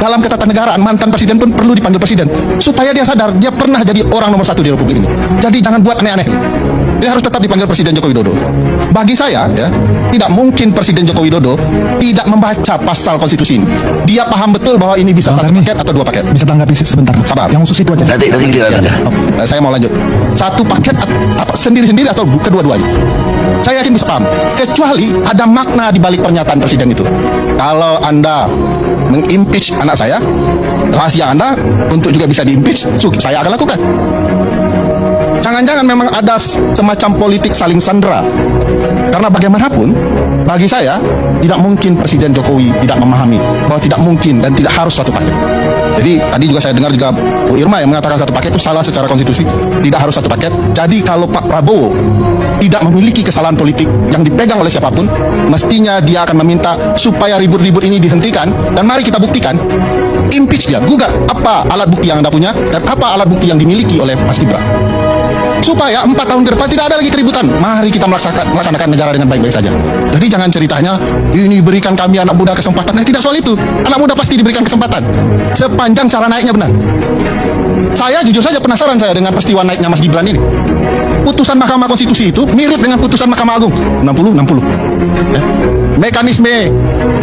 dalam ketatanegaraan mantan presiden pun perlu dipanggil presiden supaya dia sadar dia pernah jadi orang nomor 1 di Republik ini. Jadi jangan buat aneh-aneh. Dia harus tetap dipanggil Presiden Joko Widodo. Bagi saya, ya, tidak mungkin Presiden Joko Widodo tidak membaca pasal konstitusi ini. Dia paham betul bahwa ini bisa satu paket atau 2 paket. Bisa tanggapi sebentar. Sabar. Yang khusus itu aja. Nanti Saya mau lanjut. Satu paket sendiri-sendiri atau kedua-duanya. Saya yakin bisa paham. Kecuali ada makna di balik pernyataan Presiden itu. Kalau Anda mengimpeach anak saya, rahasia Anda untuk juga bisa diimpeach, saya akan lakukan. Jangan-jangan memang ada semacam politik saling sandera. Karena bagaimanapun, bagi saya, tidak mungkin Presiden Jokowi tidak memahami bahwa tidak mungkin dan tidak harus satu paket. Jadi, tadi juga saya dengar juga Bu Irma yang mengatakan satu paket itu salah secara konstitusi. Tidak harus satu paket. Jadi, kalau Pak Prabowo tidak memiliki kesalahan politik yang dipegang oleh siapapun, mestinya dia akan meminta supaya ribut-ribut ini dihentikan. Dan mari kita buktikan, impeach dia, gugat apa alat bukti yang Anda punya dan apa alat bukti yang dimiliki oleh Mas Gibran. Supaya 4 tahun ke depan tidak ada lagi keributan. Mari kita melaksanakan negara dengan baik-baik saja. Jadi jangan ceritanya, ini berikan kami anak muda kesempatan. Tidak soal itu. Anak muda pasti diberikan kesempatan. Sepanjang cara naiknya benar. Saya jujur saja penasaran saya dengan peristiwa naiknya Mas Gibran ini. Putusan Mahkamah Konstitusi itu mirip dengan putusan Mahkamah Agung. 60-60. Ya. Mekanisme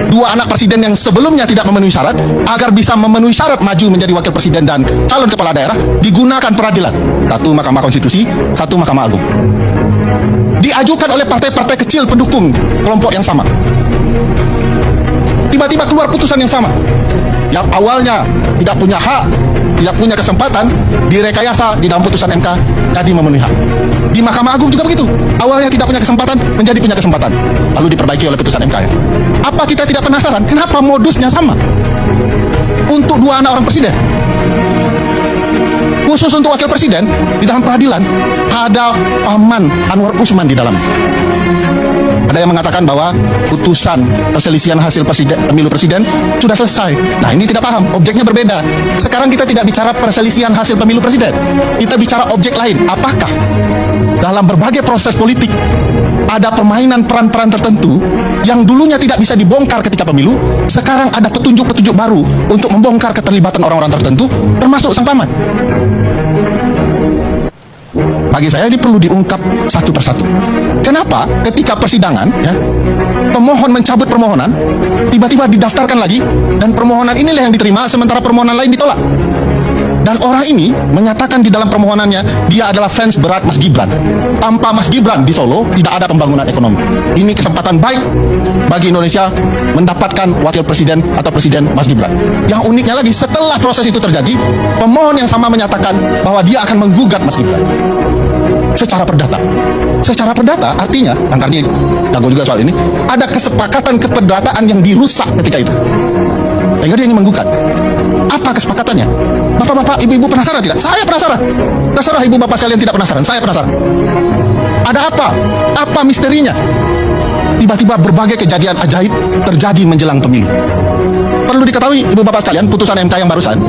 2 anak presiden yang sebelumnya tidak memenuhi syarat, agar bisa memenuhi syarat maju menjadi wakil presiden dan calon kepala daerah, digunakan peradilan. 1 Mahkamah Konstitusi, 1 Mahkamah Agung. Diajukan oleh partai-partai kecil pendukung kelompok yang sama. Tiba-tiba keluar putusan yang sama. Yang awalnya tidak punya hak, tidak punya kesempatan, direkayasa di dalam putusan MK jadi memenuhi hak. Di Mahkamah Agung juga begitu. Awalnya tidak punya kesempatan, menjadi punya kesempatan. Lalu diperbaiki oleh putusan MK. Ya. Apa kita tidak penasaran? Kenapa modusnya sama? Untuk 2 anak orang presiden. Khusus untuk wakil presiden, di dalam peradilan, ada Paman Anwar Usman di dalam. Ada yang mengatakan bahwa putusan perselisihan hasil pemilu presiden sudah selesai. Nah, ini tidak paham, objeknya berbeda. Sekarang kita tidak bicara perselisihan hasil pemilu presiden. Kita bicara objek lain. Apakah dalam berbagai proses politik ada permainan peran-peran tertentu yang dulunya tidak bisa dibongkar ketika pemilu, sekarang ada petunjuk-petunjuk baru untuk membongkar keterlibatan orang-orang tertentu, termasuk sang paman. Bagi saya ini perlu diungkap satu persatu. Kenapa ketika persidangan, ya, pemohon mencabut permohonan, tiba-tiba didaftarkan lagi, dan permohonan inilah yang diterima, sementara permohonan lain ditolak. Dan orang ini menyatakan di dalam permohonannya, dia adalah fans berat Mas Gibran. Tanpa Mas Gibran di Solo, tidak ada pembangunan ekonomi. Ini kesempatan baik bagi Indonesia mendapatkan wakil presiden atau presiden Mas Gibran. Yang uniknya lagi, setelah proses itu terjadi, pemohon yang sama menyatakan bahwa dia akan menggugat Mas Gibran. Secara perdata. Secara perdata artinya, Kang Karni jago juga soal ini, ada kesepakatan keperdataan yang dirusak ketika itu. Sehingga dia ingin menggugat. Apa kesepakatannya? Bapak-bapak, ibu-ibu penasaran tidak? Saya penasaran. Terserah ibu bapak sekalian tidak penasaran, saya penasaran. Ada apa? Apa misterinya? Tiba-tiba berbagai kejadian ajaib terjadi menjelang pemilu. Perlu diketahui ibu bapak sekalian, putusan MK yang barusan,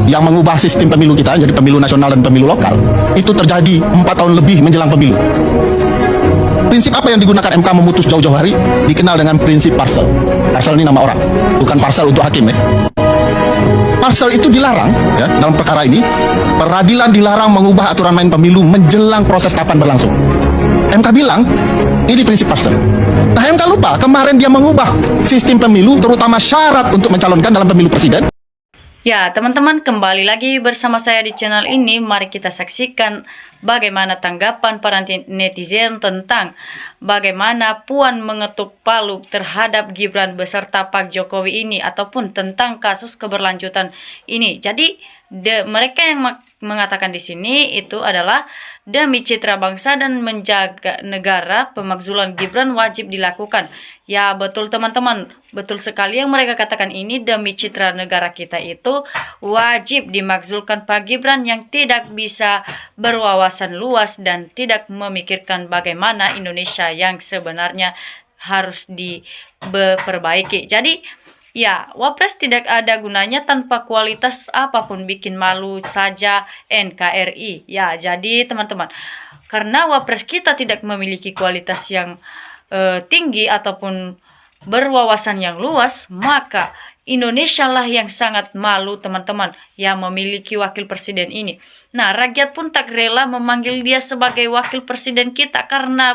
yang mengubah sistem pemilu kita jadi pemilu nasional dan pemilu lokal, itu terjadi 4 tahun lebih menjelang pemilu. Prinsip apa yang digunakan MK memutus jauh-jauh hari? Dikenal dengan prinsip parsel. Parsel ini nama orang, bukan parsel untuk hakim, ya. Parsel itu dilarang, ya, dalam perkara ini. Peradilan dilarang mengubah aturan main pemilu menjelang proses tahapan berlangsung. MK bilang ini prinsip parsel. Nah, MK lupa kemarin dia mengubah sistem pemilu, terutama syarat untuk mencalonkan dalam pemilu presiden. Ya, teman-teman, kembali lagi bersama saya di channel ini. Mari kita saksikan bagaimana tanggapan para netizen tentang bagaimana Puan mengetuk palu terhadap Gibran beserta Pak Jokowi ini, ataupun tentang kasus keberlanjutan ini. Jadi, mereka yang mengatakan di sini itu adalah demi citra bangsa dan menjaga negara, pemakzulan Gibran wajib dilakukan. Ya, betul teman-teman, betul sekali yang mereka katakan ini. Demi citra negara kita itu wajib dimakzulkan Pak Gibran yang tidak bisa berwawasan luas dan tidak memikirkan bagaimana Indonesia yang sebenarnya harus diperbaiki. Jadi ya, Wapres tidak ada gunanya tanpa kualitas apapun, bikin malu saja NKRI. Ya, jadi teman-teman, karena Wapres kita tidak memiliki kualitas yang tinggi ataupun berwawasan yang luas, maka Indonesia lah yang sangat malu teman-teman yang memiliki wakil presiden ini. Nah, rakyat pun tak rela memanggil dia sebagai wakil presiden kita karena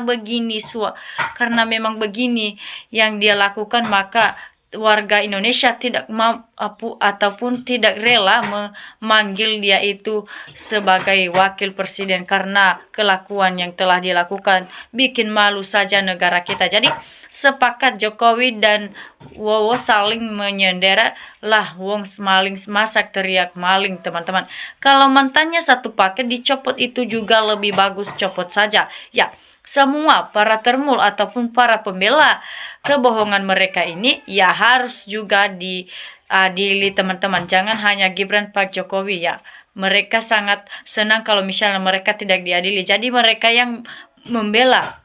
karena memang begini yang dia lakukan, maka warga Indonesia tidak mampu ataupun tidak rela memanggil dia itu sebagai wakil presiden karena kelakuan yang telah dilakukan bikin malu saja negara kita. Jadi sepakat Jokowi dan Wowo saling menyendera lah, wong maling masak teriak maling teman-teman. Kalau mantannya satu paket dicopot itu juga lebih bagus copot saja ya. Semua para termul ataupun para pembela kebohongan mereka ini ya harus juga diadili teman-teman. Jangan hanya Gibran Pak Jokowi ya. Mereka sangat senang kalau misalnya mereka tidak diadili. Jadi mereka yang membela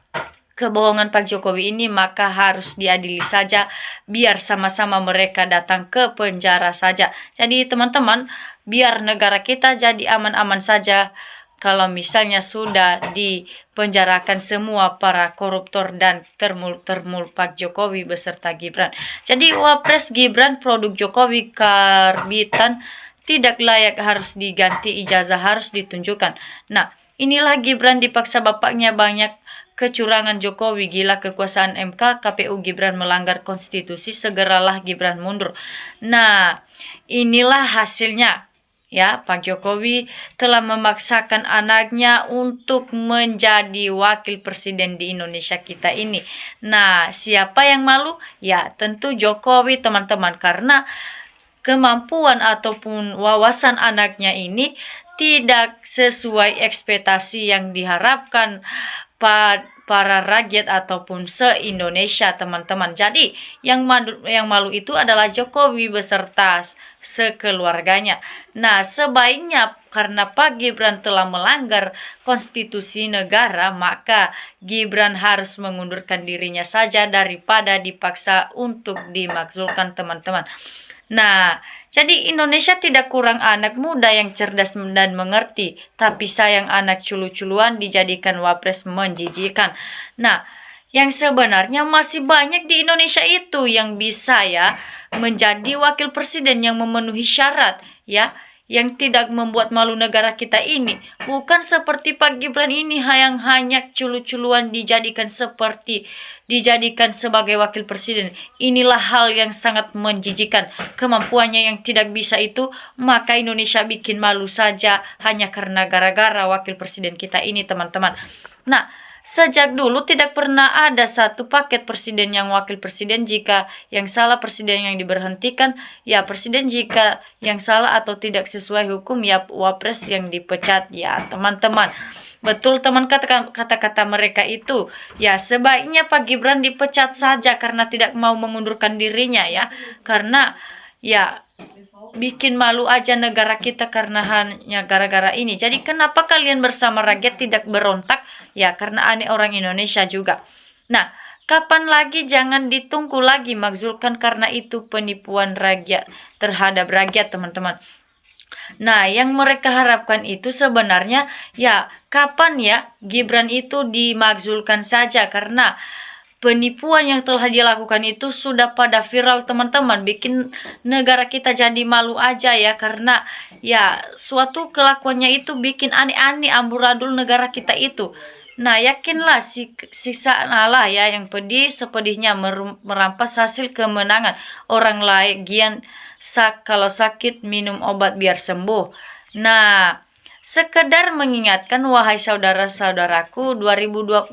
kebohongan Pak Jokowi ini maka harus diadili saja, biar sama-sama mereka datang ke penjara saja. Jadi teman-teman, biar negara kita jadi aman-aman saja kalau misalnya sudah dipenjarakan semua para koruptor dan termul Pak Jokowi beserta Gibran. Jadi Wapres Gibran produk Jokowi karbitan tidak layak, harus diganti, ijazah harus ditunjukkan. Nah, inilah Gibran dipaksa bapaknya, banyak kecurangan Jokowi, gila kekuasaan MK, KPU Gibran melanggar konstitusi, segeralah Gibran mundur. Nah, inilah hasilnya. Ya, Pak Jokowi telah memaksakan anaknya untuk menjadi wakil presiden di Indonesia kita ini. Nah, siapa yang malu? Ya, tentu Jokowi teman-teman, karena kemampuan ataupun wawasan anaknya ini tidak sesuai ekspektasi yang diharapkan para rakyat ataupun se-Indonesia teman-teman. Jadi yang malu itu adalah Jokowi beserta sekeluarganya. Nah, sebaiknya karena Pak Gibran telah melanggar konstitusi negara, maka Gibran harus mengundurkan dirinya saja daripada dipaksa untuk dimakzulkan teman-teman. Nah, jadi Indonesia tidak kurang anak muda yang cerdas dan mengerti, tapi sayang anak culu-culuan dijadikan wapres menjijikan. Nah, yang sebenarnya masih banyak di Indonesia itu yang bisa ya menjadi wakil presiden yang memenuhi syarat ya, yang tidak membuat malu negara kita ini. Bukan seperti Pak Gibran ini yang hanya culu-culuan dijadikan sebagai wakil presiden. Inilah hal yang sangat menjijikan. Kemampuannya yang tidak bisa itu, maka Indonesia bikin malu saja hanya karena gara-gara wakil presiden kita ini teman-teman. Nah, sejak dulu tidak pernah ada satu paket presiden yang wakil presiden. Jika yang salah presiden yang diberhentikan, ya presiden jika yang salah atau tidak sesuai hukum, ya wapres yang dipecat ya teman-teman. Betul teman, kata-kata mereka itu. Ya sebaiknya Pak Gibran dipecat saja karena tidak mau mengundurkan dirinya ya. Karena ya bikin malu aja negara kita karena hanya gara-gara ini. Jadi kenapa kalian bersama rakyat tidak berontak? Ya karena aneh orang Indonesia juga. Nah, kapan lagi? Jangan ditunggu lagi makzulkan, karena itu penipuan rakyat terhadap rakyat teman-teman. Nah, yang mereka harapkan itu sebenarnya ya kapan ya Gibran itu dimakzulkan saja, karena penipuan yang telah dilakukan itu sudah pada viral teman-teman, bikin negara kita jadi malu aja ya, karena ya suatu kelakuannya itu bikin aneh-aneh, amburadul negara kita itu. Nah, yakinlah siksaan Allah ya yang pedih sepedihnya merampas hasil kemenangan orang lain. Kalau sakit minum obat biar sembuh. Nah, sekedar mengingatkan wahai saudara-saudaraku,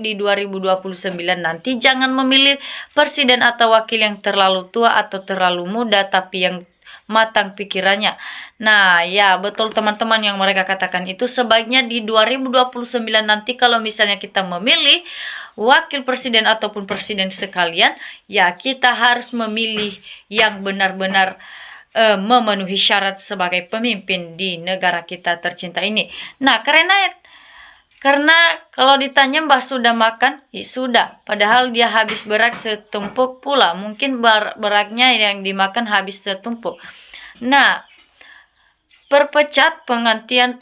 di 2029 nanti jangan memilih presiden atau wakil yang terlalu tua atau terlalu muda, tapi yang matang pikirannya. Nah, ya betul teman-teman yang mereka katakan itu. Sebaiknya di 2029 nanti kalau misalnya kita memilih wakil presiden ataupun presiden sekalian, ya kita harus memilih yang benar-benar memenuhi syarat sebagai pemimpin di negara kita tercinta ini. Nah, karena kalau ditanya Mbah sudah makan, ya sudah. Padahal dia habis berak setumpuk pula. Mungkin beraknya yang dimakan habis setumpuk. Nah, perpecat pergantian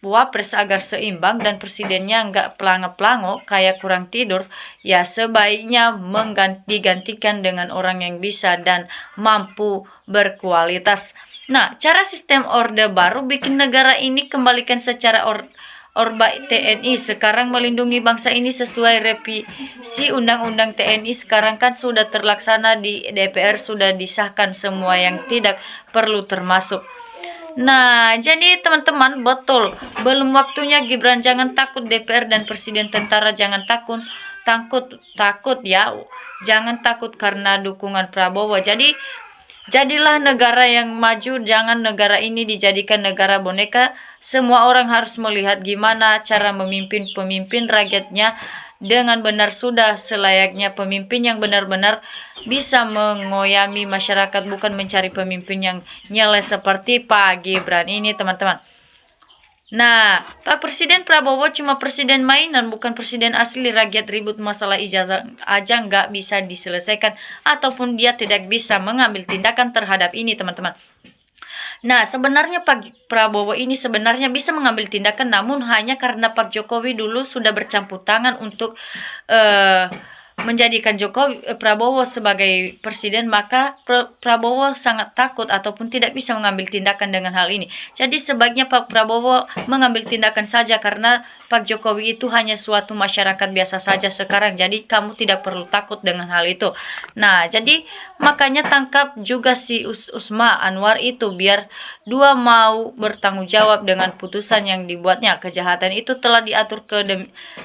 wapres agar seimbang dan presidennya nggak pelango-pelango kayak kurang tidur, ya sebaiknya digantikan dengan orang yang bisa dan mampu berkualitas. Nah, cara sistem orde baru bikin negara ini kembalikan secara Orba TNI sekarang melindungi bangsa ini sesuai revisi Undang-Undang TNI. Sekarang kan sudah terlaksana di DPR, sudah disahkan semua yang tidak perlu termasuk. Nah, jadi teman-teman, betul, belum waktunya Gibran. Jangan takut DPR dan Presiden Tentara, jangan takut ya. Jangan takut karena dukungan Prabowo. Jadilah negara yang maju, jangan negara ini dijadikan negara boneka. Semua orang harus melihat gimana cara memimpin pemimpin rakyatnya dengan benar, sudah selayaknya pemimpin yang benar-benar bisa mengoyami masyarakat, bukan mencari pemimpin yang nyele seperti Pak Gibran ini, teman-teman. Nah, Pak Presiden Prabowo cuma presiden mainan, bukan presiden asli. Rakyat ribut masalah ijazah aja nggak bisa diselesaikan, ataupun dia tidak bisa mengambil tindakan terhadap ini, teman-teman. Nah, sebenarnya Pak Prabowo ini sebenarnya bisa mengambil tindakan, namun hanya karena Pak Jokowi dulu sudah bercampur tangan untuk menjadikan Prabowo sebagai presiden, maka Prabowo sangat takut ataupun tidak bisa mengambil tindakan dengan hal ini. Jadi sebaiknya Pak Prabowo mengambil tindakan saja, karena Pak Jokowi itu hanya suatu masyarakat biasa saja sekarang. Jadi kamu tidak perlu takut dengan hal itu. Nah, jadi makanya tangkap juga si Usma Anwar itu, biar dua mau bertanggung jawab dengan putusan yang dibuatnya. Kejahatan itu telah diatur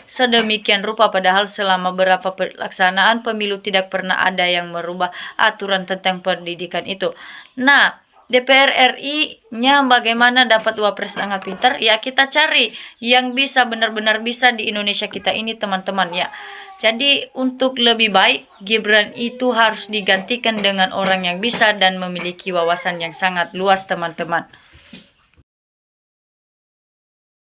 sedemikian rupa, padahal selama beberapa pelaksanaan pemilu tidak pernah ada yang merubah aturan tentang pendidikan itu. Nah, DPR RI-nya bagaimana dapat wapres sangat pintar? Ya, kita cari yang bisa, benar-benar bisa di Indonesia kita ini, teman-teman ya. Jadi untuk lebih baik, Gibran itu harus digantikan dengan orang yang bisa dan memiliki wawasan yang sangat luas, teman-teman.